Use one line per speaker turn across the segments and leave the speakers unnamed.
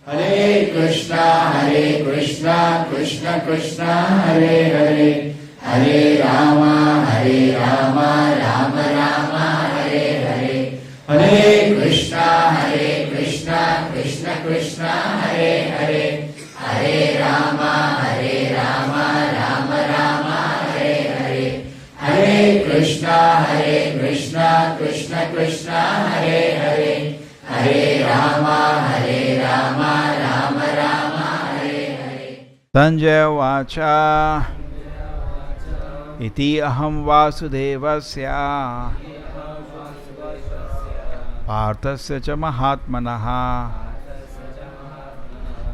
हरे कृष्णा कृष्ण कृष्ण हरे हरे, हरे राम राम राम हरे हरे, हरे कृष्णा कृष्ण कृष्ण हरे हरे, हरे राम राम राम हरे हरे, हरे कृष्णा कृष्ण कृष्ण हरे हरे, हरे राम राम राम हरे हरे।
संजय उवाच इति अहं वासुदेवस्य पार्थस्य च महात्मनः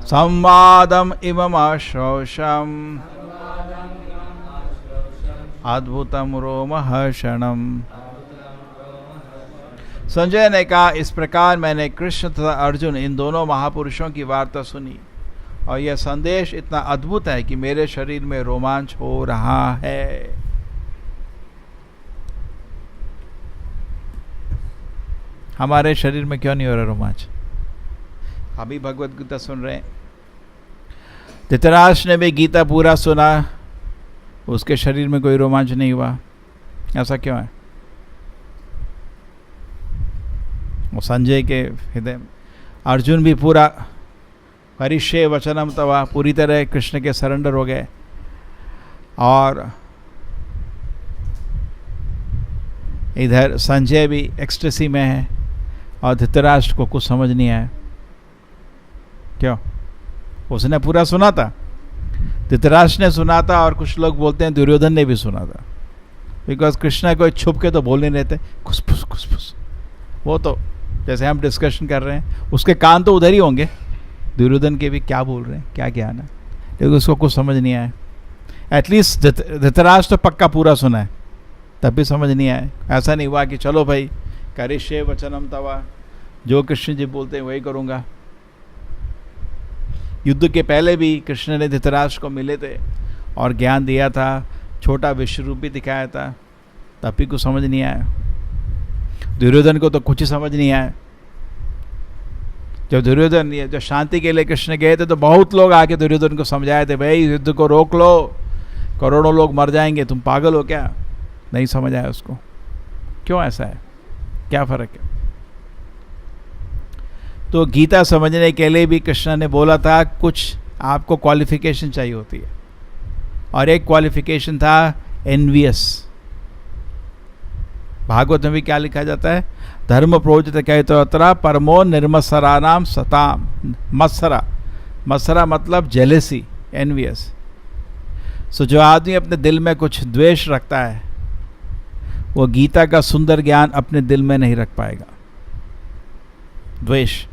संवादम् इममश्रौषम् अद्भुतं रोमहर्षणम्। संजय ने कहा, इस प्रकार मैंने कृष्ण तथा अर्जुन इन दोनों महापुरुषों की वार्ता सुनी और यह संदेश इतना अद्भुत है कि मेरे शरीर में रोमांच हो रहा है। हमारे शरीर में क्यों नहीं हो रहा रोमांच? अभी भगवत गीता सुन रहे हैं। धृतराष्ट्र ने भी गीता पूरा सुना, उसके शरीर में कोई रोमांच नहीं हुआ। ऐसा क्यों है? वो संजय के हृदय, अर्जुन भी पूरा करिष्ये वचनम तवा, पूरी तरह कृष्ण के सरेंडर हो गए और इधर संजय भी एक्सटेसी में है और धृतराष्ट्र को कुछ समझ नहीं आया। क्यों? उसने पूरा सुना था, धृतराष्ट्र ने सुना था और कुछ लोग बोलते हैं दुर्योधन ने भी सुना था, बिकॉज कृष्ण को छुप के तो बोल नहीं रहते, खुसफुस खुसफुस। वो तो जैसे हम डिस्कशन कर रहे हैं, उसके कान तो उधर ही होंगे, दुर्योधन के भी क्या बोल रहे हैं, क्या ज्ञान है, लेकिन उसको कुछ समझ नहीं आया। एटलीस्ट धृतराष्ट्र तो पक्का पूरा सुना है, तब भी समझ नहीं आया। ऐसा नहीं हुआ कि चलो भाई करिष्ये वचनम तवा, जो कृष्ण जी बोलते हैं वही करूँगा। युद्ध के पहले भी कृष्ण ने धृतराष्ट्र को मिले थे और ज्ञान दिया था, छोटा विश्व रूप भी दिखाया था, तब भी कुछ समझ नहीं आया। दुर्योधन को तो कुछ ही समझ नहीं आया। जब दुर्योधन जब शांति के लिए कृष्ण गए थे तो बहुत लोग आके दुर्योधन को समझाए थे, भाई युद्ध को रोक लो, करोड़ों लोग मर जाएंगे, तुम पागल हो क्या? नहीं समझ आया उसको। क्यों ऐसा है? क्या फर्क है? तो गीता समझने के लिए भी कृष्ण ने बोला था कुछ आपको क्वालिफिकेशन चाहिए होती है, और एक क्वालिफिकेशन था एनवियस। भागवत में भी क्या लिखा जाता है? धर्म प्रोजित कहतोत्रा परमो निर्मत्सराणाम सताम। मत्सरा, मत्सरा मतलब जेलेसी, एनवियस। सो जो आदमी अपने दिल में कुछ द्वेष रखता है वो गीता का सुंदर ज्ञान अपने दिल में नहीं रख पाएगा। द्वेष,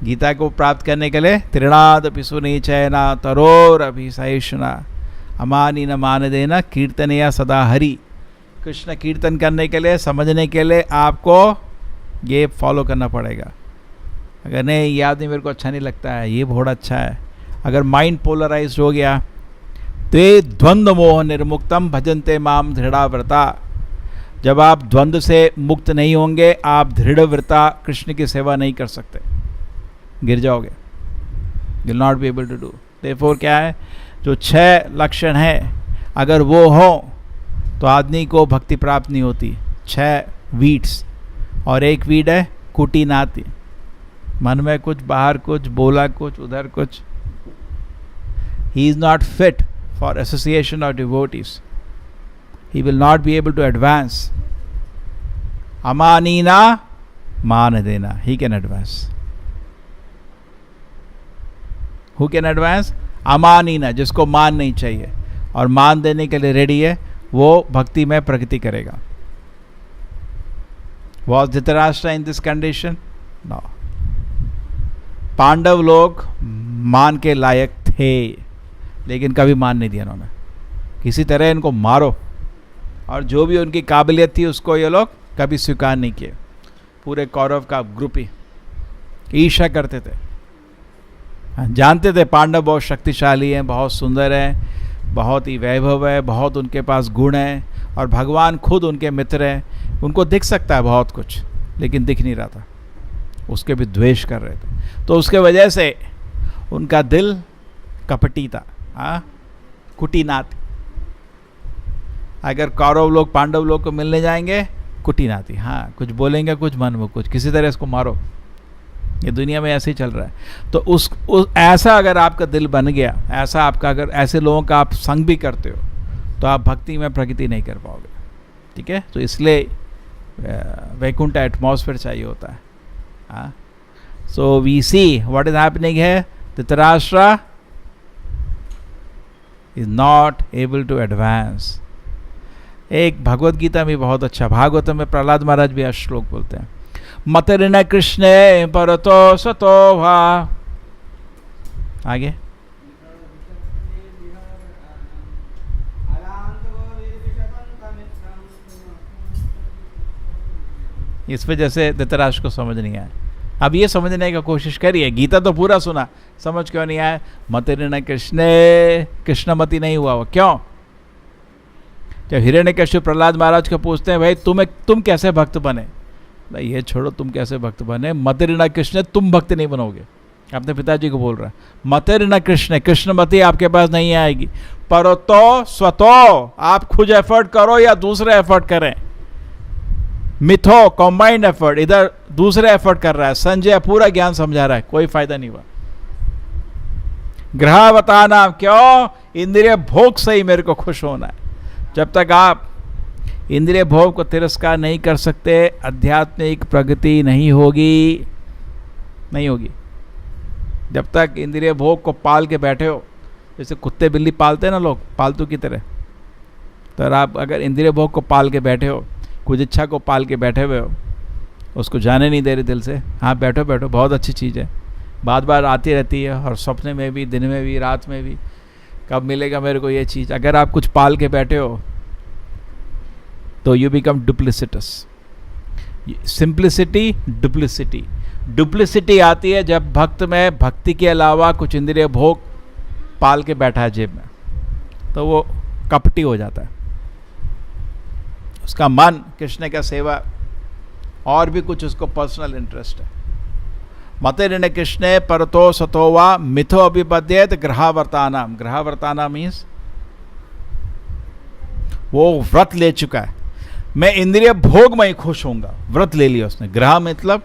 गीता को प्राप्त करने के लिए त्रिणादपि सुनिचैना तरोरभिसहिष्णुना अमानी न मान देना कीर्तनया सदा हरि। कृष्ण कीर्तन करने के लिए, समझने के लिए आपको ये फॉलो करना पड़ेगा। अगर नहीं, ये आदमी मेरे को अच्छा नहीं लगता है, ये बहुत अच्छा है, अगर माइंड पोलराइज हो गया, ते द्वंद्व मोह निर्मुक्तम भजन्ते माम दृढ़व्रता। जब आप द्वंद्व से मुक्त नहीं होंगे, आप दृढ़व्रता कृष्ण की सेवा नहीं कर सकते, गिर जाओगे। Will not be able to do. Therefore क्या है, जो 6 लक्षण है अगर वो हो तो आदमी को भक्ति प्राप्त नहीं होती। 6 वीड्स, और एक वीड है कुटी नाती, मन में कुछ, बाहर कुछ, बोला कुछ, उधर कुछ। He is not fit for association of devotees, he will not be able to advance. अमानीना मान देना, he can advance. Who can advance? अमानीना, जिसको मान नहीं चाहिए और मान देने के लिए रेडी है, वो भक्ति में प्रगति करेगा। Was Dhritarashtra in this condition? No. Pandav लोग मान के लायक थे, लेकिन कभी मान नहीं दिया उन्होंने। किसी तरह इनको मारो, और जो भी उनकी काबिलियत थी उसको ये लोग कभी स्वीकार नहीं किए। पूरे कौरव का ग्रुप ही ईर्ष्या करते थे, जानते थे पांडव बहुत शक्तिशाली हैं, बहुत सुंदर हैं, बहुत ही वैभव है, बहुत उनके पास गुण है, और भगवान खुद उनके मित्र हैं, उनको दिख सकता है बहुत कुछ, लेकिन दिख नहीं रहा था, उसके भी द्वेष कर रहे थे। तो उसके वजह से उनका दिल कपटी था, कुटी नाती। अगर कौरव लोग पांडव लोग को मिलने जाएंगे, कुटी नाती, हाँ कुछ बोलेंगे, कुछ मन में कुछ, किसी तरह इसको मारो। ये दुनिया में ऐसे ही चल रहा है। तो ऐसा अगर आपका दिल बन गया, ऐसा आपका, अगर ऐसे लोगों का आप संग भी करते हो, तो आप भक्ति में प्रगति नहीं कर पाओगे। ठीक है, तो इसलिए वैकुंठ एटमॉस्फेयर चाहिए होता है। So we see what is happening है, Dhritarashtra is not able to advance. एक भगवत गीता में बहुत अच्छा, भागवतम में प्रहलाद महाराज भी श्लोक बोलते हैं, मतरिण कृष्णे परतो सतो वा। आगे इस वजह से धृतराष्ट्र को समझ नहीं आया। अब ये समझने की कोशिश करिए, गीता तो पूरा सुना, समझ क्यों नहीं आया? मतरिण कृष्णे, कृष्णमती नहीं हुआ वो, क्यों? जब हिरण्यकश्यप प्रहलाद महाराज को पूछते हैं, भाई तुम कैसे भक्त बने? भाई ये छोड़ो, तुम कैसे भक्त बने, मतरिण कृष्ण, तुम भक्त नहीं बनोगे। अपने पिताजी को बोल रहा है, मतरिण कृष्ण, कृष्णमती आपके पास नहीं आएगी। परतो स्वतो, आप खुद एफर्ट करो या दूसरे एफर्ट करें। मिथो, कॉम्बाइंड एफर्ट, इधर दूसरे एफर्ट कर रहा है। संजय पूरा ज्ञान समझा रहा है, कोई फायदा नहीं हुआ। ग्रहावताना, क्यों? इंद्रिय भोग से ही मेरे को खुश होना है। जब तक आप इंद्रिय भोग को तिरस्कार नहीं कर सकते, आध्यात्मिक प्रगति नहीं होगी, नहीं होगी। जब तक इंद्रिय भोग को पाल के बैठे हो, जैसे कुत्ते बिल्ली पालते हैं ना लोग, पालतू की तरह, तो आप अगर इंद्रिय भोग को पाल के बैठे हो, कुछ इच्छा को पाल के बैठे हुए हो, उसको जाने नहीं दे रहे दिल से, हाँ बैठो बैठो, बहुत अच्छी चीज़ है, बार बार आती रहती है, और सपने में भी, दिन में भी, रात में भी, कब मिलेगा मेरे को ये चीज़। अगर आप कुछ पाल के बैठे हो तो you become duplicitous. Simplicity, duplicity. Duplicity आती है जब भक्त में भक्ति के अलावा कुछ इंद्रिय भोग पाल के बैठा है जेब में, तो वो कपटी हो जाता है। उसका मन कृष्ण का सेवा और भी कुछ उसको पर्सनल इंटरेस्ट है। मतरिण कृष्णे परतो सतोवा मिथो अभिपद्येत ग्रहावर्तानाम। ग्रहावर्ताना मीन्स वो व्रत ले चुका है, मैं इंद्रिय भोग में ही खुश होऊंगा, व्रत ले लिया उसने। ग्रह मतलब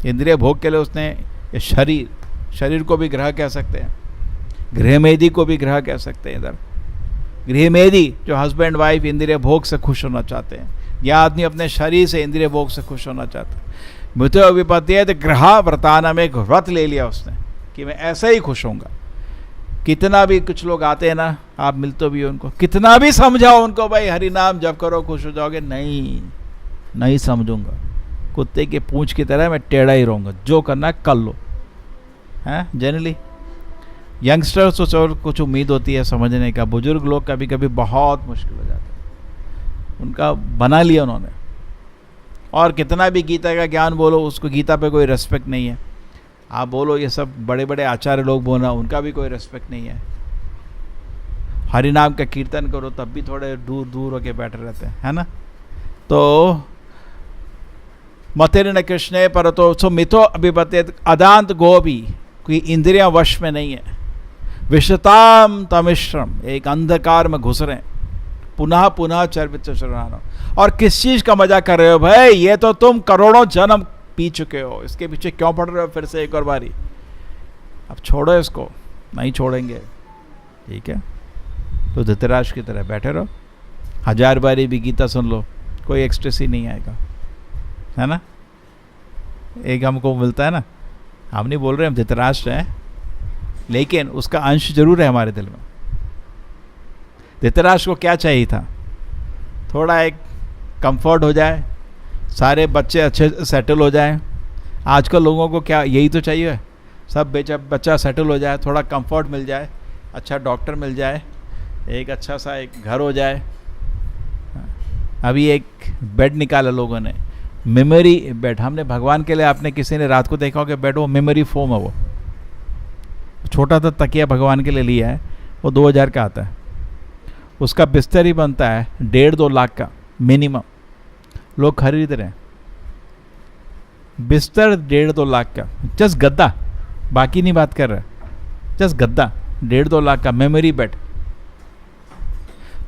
इंद्रिय भोग के लिए उसने ये शरीर को भी ग्रह कह सकते हैं, गृहमेदी को भी ग्रह कह सकते हैं। इधर गृहमेदी जो हस्बैंड वाइफ इंद्रिय भोग से खुश होना चाहते हैं, या आदमी अपने शरीर से इंद्रिय भोग से खुश होना चाहता है। मृत्यु विपत्ति है तो ग्रह व्रताना में एक व्रत ले लिया उसने कि मैं ऐसे ही खुश होऊंगा। कितना भी कुछ लोग आते हैं ना, आप मिलते भी हो उनको, कितना भी समझाओ उनको, भाई हरि नाम जप करो खुश हो जाओगे, नहीं समझूंगा। कुत्ते के पूंछ की तरह मैं टेढ़ा ही रहूंगा, जो करना है कर लो। हैं जनरली यंगस्टर्स तो कुछ उम्मीद होती है समझने का, बुजुर्ग लोग कभी कभी बहुत मुश्किल हो जाता है, उनका बना लिया उन्होंने। और कितना भी गीता का ज्ञान बोलो, उसको गीता पे कोई रेस्पेक्ट नहीं है। आप बोलो ये सब बड़े बड़े आचार्य लोग बोलना, उनका भी कोई रेस्पेक्ट नहीं है। हरि नाम का कीर्तन करो तब भी थोड़े दूर दूर होके बैठे रहते हैं, है ना। तो मतरिण कृष्णे परतो सो मिथो अभिपत्य अदांत गोभी, कोई इंद्रियां वश में नहीं है। विषताम तमिश्रम, एक अंधकार में घुस रहे हैं, पुनः पुनः चर्वित शरणानो। और किस चीज का मजा कर रहे हो भाई, ये तो तुम करोड़ों जन्म पी चुके हो, इसके पीछे क्यों पड़ रहे हो फिर से एक और बारी। अब छोड़ो इसको, नहीं छोड़ेंगे, ठीक है। तो धृतराष्ट्र की तरह बैठे रहो, 1000 बारी भी गीता सुन लो, कोई एक्सट्रेसी नहीं आएगा, है ना। एक हमको मिलता है ना, हम नहीं बोल रहे हम धृतराष्ट्र हैं, लेकिन उसका अंश जरूर है हमारे दिल में। धृतराष्ट्र को क्या चाहिए था, थोड़ा एक कंफर्ट हो जाए, सारे बच्चे अच्छे सेटल हो जाएं। आजकल लोगों को क्या यही तो चाहिए, सब बच्चा सेटल हो जाए, थोड़ा कंफर्ट मिल जाए, अच्छा डॉक्टर मिल जाए, एक अच्छा सा एक घर हो जाए। अभी एक बेड निकाला लोगों ने, मेमोरी बेड। हमने भगवान के लिए, आपने किसी ने रात को देखा हो कि बेड, वो मेमोरी फोम है, वो छोटा सा तकिया भगवान के लिए लिया है, वो 2000 का आता है। उसका बिस्तर ही बनता है 1.5-2 लाख का मिनिमम, लोग खरीद रहे हैं। बिस्तर 1.5-2 लाख का, जस्ट गद्दा, बाकी नहीं बात कर रहा, जस्ट गद्दा 1.5-2 लाख का, मेमोरी बेड।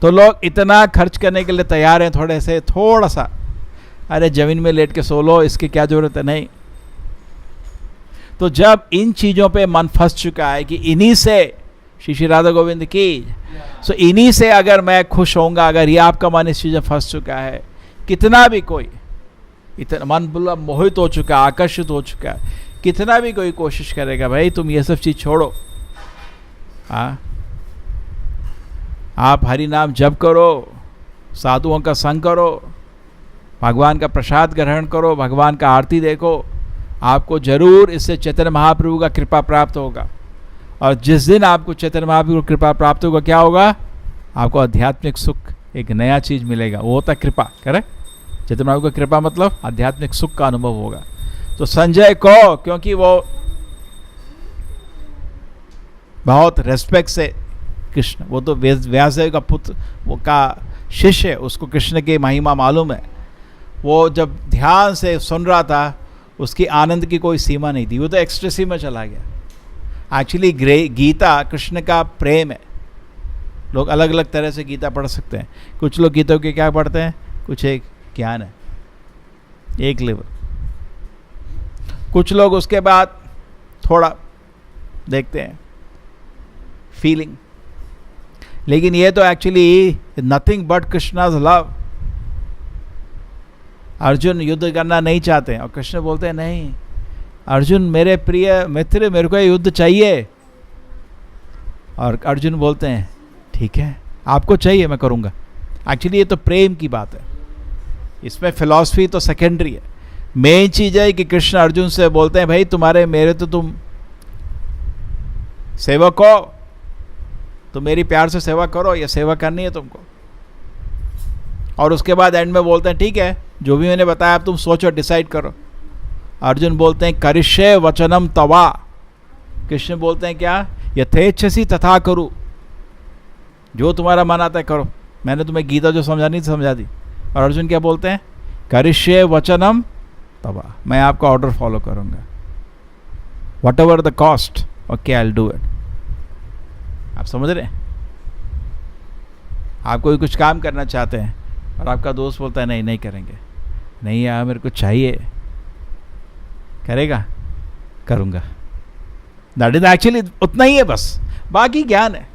तो लोग इतना खर्च करने के लिए तैयार हैं, थोड़ा सा, अरे जमीन में लेट के सो लो, इसकी क्या जरूरत है, नहीं। तो जब इन चीज़ों पे मन फंस चुका है कि इन्हीं से, श्री राधा गोविंद की, सो इन्हीं से अगर मैं खुश होऊंगा, अगर ये आपका मन इस चीज़ में फंस चुका है, कितना भी कोई, इतना मन बोला मोहित हो चुका है, आकर्षित हो चुका है, कितना भी कोई कोशिश करेगा, भाई तुम ये सब चीज़ छोड़ो, हाँ, आप हरि नाम जप करो, साधुओं का संग करो, भगवान का प्रसाद ग्रहण करो, भगवान का आरती देखो, आपको जरूर इससे चैतन्य महाप्रभु का कृपा प्राप्त होगा। और जिस दिन आपको चैतन्य महाप्रभु की कृपा प्राप्त होगा, क्या होगा? आपको आध्यात्मिक सुख, एक नया चीज मिलेगा, वो होता कृपा। करेक्ट? चैतन्य महाप्रभु की कृपा मतलब आध्यात्मिक सुख का अनुभव होगा। तो संजय को, क्योंकि वो बहुत रेस्पेक्ट से कृष्ण, वो तो व्यासदेव का पुत्र, वो का शिष्य है, उसको कृष्ण की महिमा मालूम है। वो जब ध्यान से सुन रहा था, उसकी आनंद की कोई सीमा नहीं थी, वो तो एक्सट्रेसी में चला गया। एक्चुअली गीता कृष्ण का प्रेम है। लोग अलग अलग तरह से गीता पढ़ सकते हैं। कुछ लोग गीता के क्या पढ़ते हैं, कुछ एक ज्ञान है, एक लेवल। कुछ लोग उसके बाद थोड़ा देखते हैं फीलिंग, लेकिन ये तो actually nothing but Krishna's love. Arjun युद्ध करना नहीं चाहते हैं और कृष्ण बोलते हैं नहीं अर्जुन मेरे प्रिय मित्र, मेरे को युद्ध चाहिए। और अर्जुन बोलते हैं ठीक है, आपको चाहिए, मैं करूँगा। एक्चुअली ये तो प्रेम की बात है, इसमें फिलॉसफी तो सेकेंडरी है। मेन चीज़ है कि कृष्ण अर्जुन से बोलते हैं भाई तुम्हारे मेरे तो तुम सेवक हो, तो मेरी प्यार से सेवा करो, ये सेवा करनी है तुमको। और उसके बाद एंड में बोलते हैं ठीक है, जो भी मैंने बताया अब तुम सोचो, डिसाइड करो। अर्जुन बोलते हैं करिष्ये वचनम तवा। कृष्ण बोलते हैं क्या, यथेच्छसी तथा करो, जो तुम्हारा मन आता है करो। मैंने तुम्हें गीता जो समझानी थी समझा दी। और अर्जुन क्या बोलते हैं, करिष्ये वचनम तवा, मैं आपका ऑर्डर फॉलो करूंगा, what ever the cost, okay I will do it. आप समझ रहे हैं? आप कोई कुछ काम करना चाहते हैं और आपका दोस्त बोलता है नहीं नहीं करेंगे, नहीं यार मेरे को चाहिए, करेगा, करूँगा। दैट इज एक्चुअली उतना ही है बस, बाकी ज्ञान है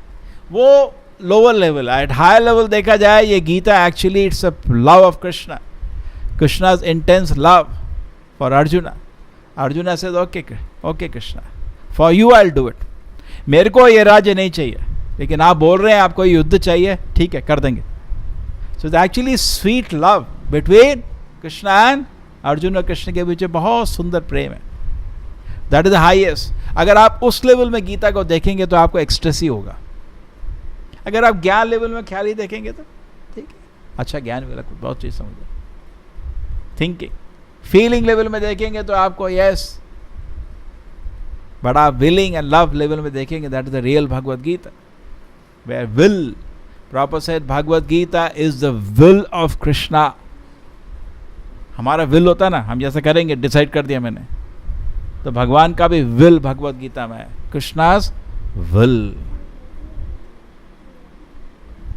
वो lower level. At higher level देखा जाए ये Gita actually it's a love of Krishna, Krishna's intense love for Arjuna. Arjuna से okay Krishna, for you I will do it. मेरे को ये राज्य नहीं चाहिए, लेकिन आप बोल रहे हैं आपको युद्ध चाहिए, ठीक है कर देंगे। So the actually sweet love between Krishna and Arjun, और कृष्ण के बीच बहुत सुंदर प्रेम है। That is the highest. अगर आप उस लेवल में गीता को देखेंगे तो आपको एक्सट्रेसी होगा। अगर आप ज्ञान लेवल में ख्याल ही देखेंगे तो ठीक है, अच्छा ज्ञान मिला, कुछ बहुत चीज समझ, थिंकिंग फीलिंग लेवल में देखेंगे तो आपको यस, बट आप विलिंग एंड लव लेवल में देखेंगे, that is the real Bhagavad Gita. Where will, proper said Bhagavad Gita is the will of Krishna. हमारा विल होता है ना, हम जैसा करेंगे, डिसाइड कर दिया मैंने, तो भगवान का भी विल भगवत गीता में है, Krishna's will.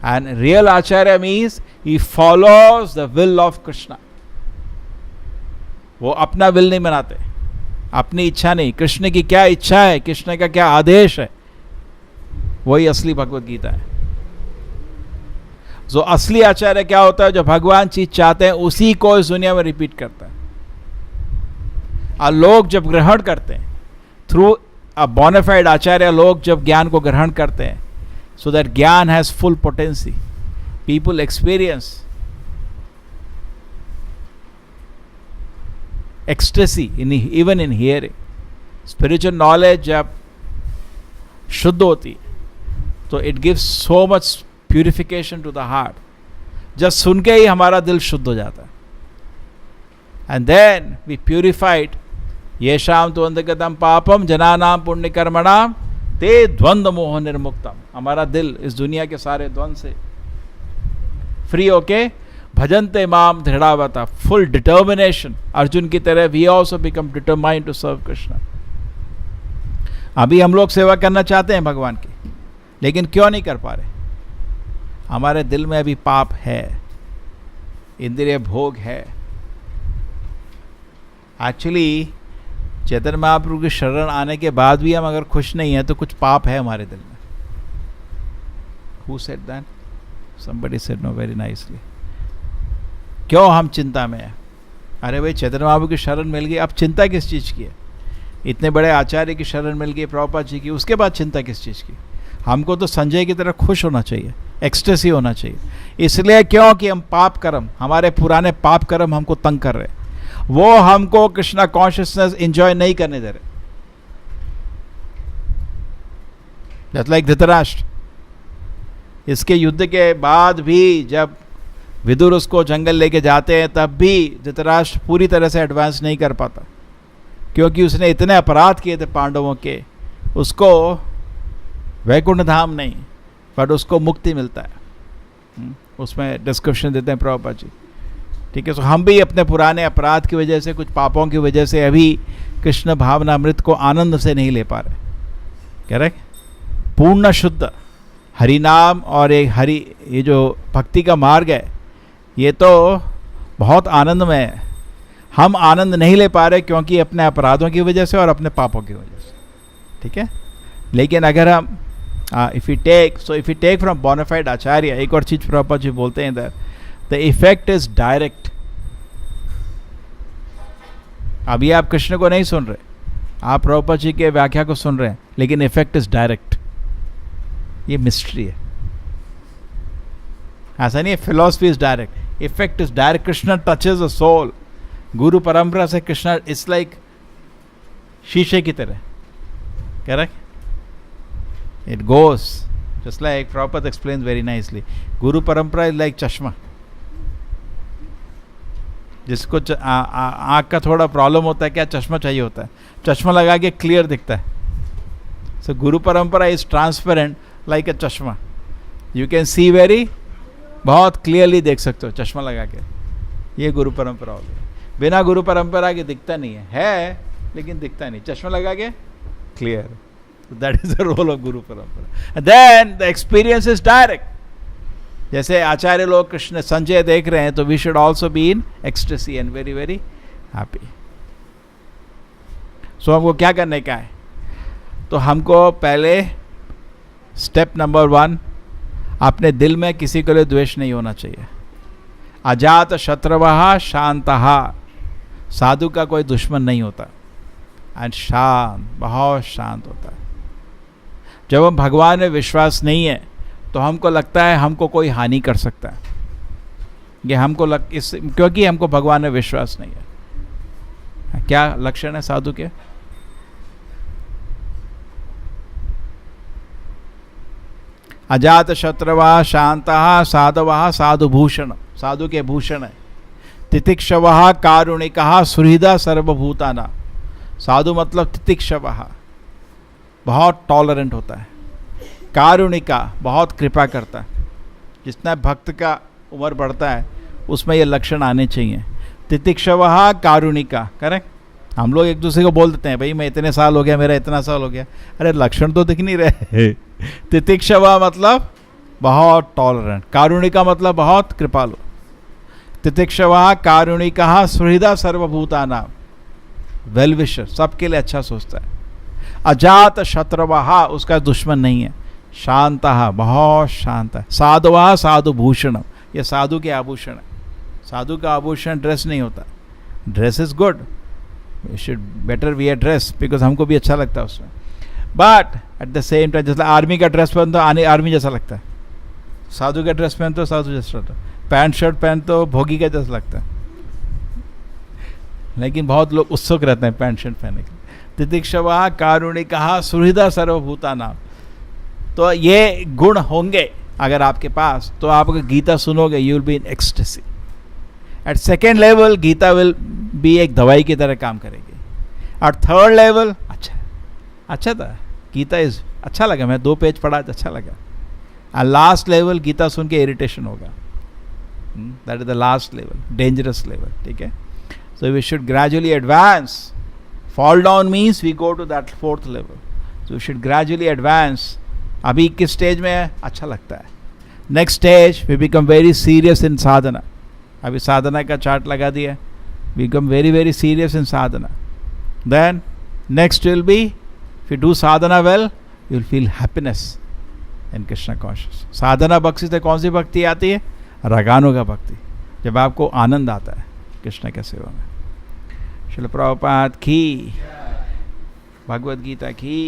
And real Acharya means he follows the will of Krishna. वो अपना विल नहीं बनाते, अपनी इच्छा नहीं, कृष्ण की क्या इच्छा है, कृष्ण का क्या आदेश है, वही असली भगवत गीता है। जो असली आचार्य क्या होता है, जो भगवान चीज चाहते हैं उसी को इस दुनिया में रिपीट करता है। और लोग जब ग्रहण करते हैं थ्रू अ बोनाफाइड आचार्य, लोग जब ज्ञान को ग्रहण करते हैं, सो दैट ज्ञान has full potency, people experience ecstasy even in hearing. Spiritual knowledge जब शुद्ध होती तो it gives so much purification to the heart. जब सुन के ही हमारा दिल शुद्ध हो जाता है। And then we purified येषाम तो अंधगतम पापम जनानाम पुण्य कर्मणाम ते द्वंद्व मोह निर्मुक्तम। हमारा दिल इस दुनिया के सारे द्वंद्व से फ्री होके भजन्ते माम दृढ़ावता, फुल डिटर्मिनेशन, अर्जुन की तरह we also become determined to serve Krishna. अभी हम लोग सेवा करना चाहते हैं भगवान की, लेकिन क्यों नहीं कर पा रहे? हमारे दिल में अभी पाप है, इंद्रिय भोग है। एक्चुअली चैतन्य महाप्रभु की शरण आने के बाद भी हम अगर खुश नहीं हैं तो कुछ पाप है हमारे दिल में। Who said that? Somebody said no very nicely. क्यों हम चिंता में हैं? अरे भाई चैतन्य महाप्रभु की शरण मिल गई, अब चिंता किस चीज़ की है? इतने बड़े आचार्य की शरण मिल गई, प्रभुपाद जी की, उसके बाद चिंता किस चीज़ की? हमको तो संजय की तरह खुश होना चाहिए, एक्सटेसी होना चाहिए। इसलिए क्यों कि हम पाप कर्म, हमारे पुराने पाप कर्म हमको तंग कर रहे, वो हमको कृष्णा कॉन्शियसनेस एंजॉय नहीं करने दे रहे। जस्ट लाइक धृतराष्ट्र, इसके युद्ध के बाद भी जब विदुर उसको जंगल लेके जाते हैं तब भी धृतराष्ट्र पूरी तरह से एडवांस नहीं कर पाता, क्योंकि उसने इतने अपराध किए थे पांडवों के। उसको वैकुंठ धाम नहीं, बट उसको मुक्ति मिलता है। उसमें डिस्क्रिप्शन देते हैं प्रभुपाद जी। ठीक है, तो हम भी अपने पुराने अपराध की वजह से, कुछ पापों की वजह से अभी कृष्ण भावनामृत को आनंद से नहीं ले पा रहे। करेक्ट? पूर्ण शुद्ध हरिनाम और ये जो भक्ति का मार्ग है, ये तो बहुत आनंदमय है। हम आनंद नहीं ले पा रहे क्योंकि अपने अपराधों की वजह से और अपने पापों की वजह से। ठीक है, लेकिन अगर हम if you take from bona fide acharya, एक और चीज प्रभुपाद जी बोलते हैं इधर, द इफेक्ट इज डायरेक्ट। अभी आप कृष्ण को नहीं सुन रहे, आप प्रभुपाद जी के व्याख्या को सुन रहे हैं, लेकिन इफेक्ट इज डायरेक्ट। ये मिस्ट्री है, ऐसा नहीं है philosophy is direct, effect is direct. Krishna touches the soul. गुरु परंपरा से कृष्ण इट्स लाइक शीशे की तरह। Correct? It goes just like proper explain very nicely. गुरु परंपरा इज लाइक चश्मा। जिसको आँख का थोड़ा प्रॉब्लम होता है, क्या चश्मा चाहिए होता है, चश्मा लगा के क्लियर दिखता है। सो गुरु परंपरा इज ट्रांसपेरेंट लाइक अ चश्मा। यू कैन सी वेरी, बहुत क्लियरली देख सकते हो चश्मा लगा के। ये गुरु परंपरा होगी। बिना गुरु परंपरा के दिखता नहीं है लेकिन दिखता नहीं, चश्मा लगा के clear. That is the role of guru parampara. Then the experience is direct. जैसे आचार्य लोग कृष्ण संजय देख रहे हैं, तो we should also be in ecstasy and very very happy. So हमको क्या करने का है? तो हमको पहले स्टेप नंबर 1, अपने दिल में किसी के लिए द्वेष नहीं होना चाहिए। अजात शत्रवः शांतः, साधु का कोई दुश्मन नहीं होता, एंड शांत, बहुत शांत होता है। जब हम भगवान में विश्वास नहीं है तो हमको लगता है हमको कोई हानि कर सकता है, ये हमको क्योंकि हमको भगवान में विश्वास नहीं है। क्या लक्षण है साधु के? अजात शत्रवः शांतः साधवः साधुभूषण, साधु के भूषण है। तितिक्षवः कारुणिकः सुहृदा सर्वभूतानां। साधु मतलब तितिक्षवः, बहुत टॉलरेंट होता है। कारुणिका, बहुत कृपा करता है। जितना भक्त का उम्र बढ़ता है उसमें ये लक्षण आने चाहिए। तितिक्षवः कारुणिका। करेक्ट? हम लोग एक दूसरे को बोल देते हैं, भाई मैं इतने साल हो गया, मेरा इतना साल हो गया। अरे लक्षण तो दिख नहीं रहे। तितिक्षवा मतलब बहुत टॉलरेंट, कारुणिका मतलब बहुत कृपालु। तितिक्षवा कारुणिका सुहृदा सर्वभूतानां, वेल विशर, सबके लिए अच्छा सोचता है। अजात शत्रवः, उसका दुश्मन नहीं है। शांतः, बहुत शांत है। साधवः साधुभूषण, ये साधु के आभूषण है। साधु का आभूषण ड्रेस नहीं होता। Dress is good, we should better wear dress, because हमको भी अच्छा लगता है उसमें। But at the same time, जैसे आर्मी का ड्रेस पहन तो आर्मी जैसा लगता है, साधु का ड्रेस पहन तो साधु जैसा लगता है, पैंट शर्ट पहन तो भोगी का जैसा लगता है। लेकिन बहुत लोग उत्सुक रहते हैं पैंट शर्ट पहनने के। तितिक्षवा कारुणिकः सुहृदा सर्वभूतानां। तो ये गुण होंगे अगर आपके पास, तो आप अगर गीता सुनोगे you will be in ecstasy. At second level Gita will be एक दवाई की तरह काम करेगी। और थर्ड लेवल, अच्छा था गीता, इज अच्छा लगा, मैं 2 पेज पढ़ा, अच्छा लगा। और लास्ट लेवल गीता सुन के इरिटेशन होगा। That is the last level, dangerous level. Okay? So we should gradually advance. Fall down means we go to that fourth level. So we should gradually advance. अभी किस stage में है अच्छा लगता है. Next stage we become very serious in sadhana. अभी साधना का चार्ट लगा दिया. Become very very serious in sadhana. Then next will be if you do sadhana well you will feel happiness in Krishna conscious. साधना भक्ति से कौन सी भक्ति आती है? रागानु का भक्ति, जब आपको आनंद आता है कृष्ण के सेवा में. श्रील प्रभुपाद की, भगवद गीता की.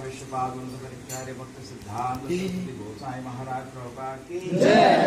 विश्वपाद भक्त सिद्धांत गोसाई महाराज प्रभुपाद की जय.